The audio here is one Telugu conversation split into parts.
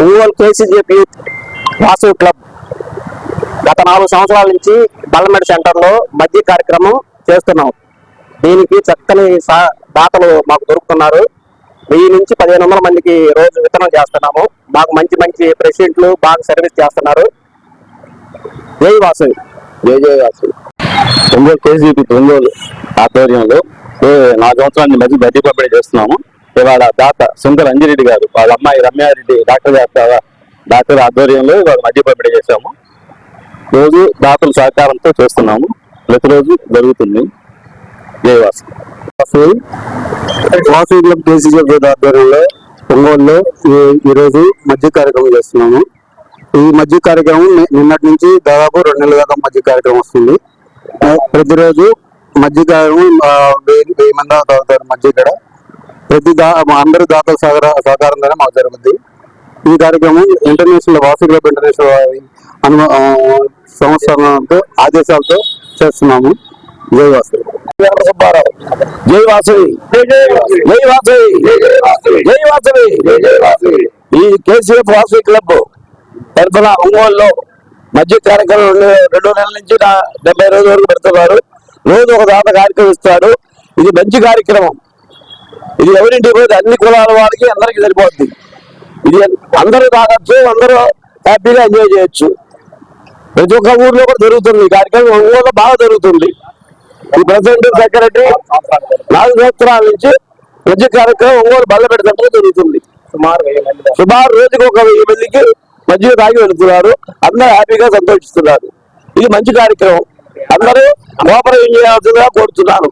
ఒంగోలు కేసీజేపీ వాసు క్లబ్ గత 4 సంవత్సరాల నుంచి బల్లమెడ సెంటర్లో మధ్య కార్యక్రమం చేస్తున్నాం. దీనికి చక్కని దాతలు మాకు దొరుకుతున్నారు. 1000 నుంచి 1500 మందికి రోజు విత్తనం చేస్తున్నాము. మాకు మంచి మంచి ప్రెసిడెంట్లు బాగా సర్వీస్ చేస్తున్నారు. జై వాసు, జై జై వాసు. ఒంగోలు కేసీజేపీ ఒంగోలు ఆధ్వర్యంలో 4 సంవత్సరాల మధ్య బడ్డీ పంపిణీ చేస్తున్నాము. ఇవాళ దాత సుందర అంజిరెడ్డి గారు వాళ్ళ అమ్మాయి రమ్యారెడ్డి డాక్టర్ ఆధ్వర్యంలో ఇవాళ మధ్య పంపిణీ చేశాము. రోజు దాతల సహకారంతో చేస్తున్నాము. ప్రతిరోజు జరుగుతుంది. జై వాసు. వాసు క్లబ్ కేసీజేపీ ఆధ్వర్యంలో ఒంగోలులో ఈరోజు మధ్య కార్యక్రమం చేస్తున్నాము. ఈ మధ్య కార్యక్రమం నిన్నటి నుంచి దాదాపు 2 నెలల దాకా మధ్య కార్యక్రమం వస్తుంది. ప్రతిరోజు మధ్య కార్యక్రమం 1000 మంది తాగుతారు. మధ్య ఇక్కడ అందరూ దాతల సహకారంతోనే మాకు జరుగుతుంది. ఈ కార్యక్రమం ఇంటర్నేషనల్ వాసు క్లబ్ ఇంటర్నేషనల్ సంవత్సరంతో ఆదేశాలతో చేస్తున్నాము. జై వాసు. సుబ్బారావు. జై వాసవి, జై వాసవి, జై వాసవి. ఈ కేసీఎఫ్ వాసవి క్లబ్ తరఫున ఒంగోలులో మధ్య కార్యక్రమం 2 నెలల నుంచి 70 రోజుల వరకు పెడుతున్నారు. రోజు ఒక దాత కార్యక్రమం ఇస్తాడు. ఇది మంచి కార్యక్రమం. ఇది ఎవరింటికి పోతే అన్ని కులాల వారికి అందరికీ సరిపోద్ది. ఇది అందరూ తాగొచ్చు, అందరూ హ్యాపీగా ఎంజాయ్ చేయొచ్చు. ప్రతి ఒక్క ఊర్లో కూడా జరుగుతుంది ఈ కార్యక్రమం. ఒంగోలులో బాగా జరుగుతుంది. ఈ ప్రెసిడెంట్ సెక్రటరీ 4 సంవత్సరాల నుంచి మధ్య కార్యక్రమం ఒంగోలు బల్లమెడ సెంటర్లో జరుగుతుంది. సుమారు రోజుకి ఒక 1000 మందికి మధ్య తాగి వెళుతున్నారు. అందరూ హ్యాపీగా సంతోషిస్తున్నారు. ఇది మంచి కార్యక్రమం. అందరూ కోఆపరేట్ చేయాల్సిందిగా కోరుతున్నాను.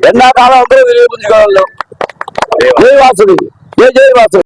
ఎండాకాలం అందరూ వినియోగించుకోవాలి. జై వాసుడి, జై జై వాసు.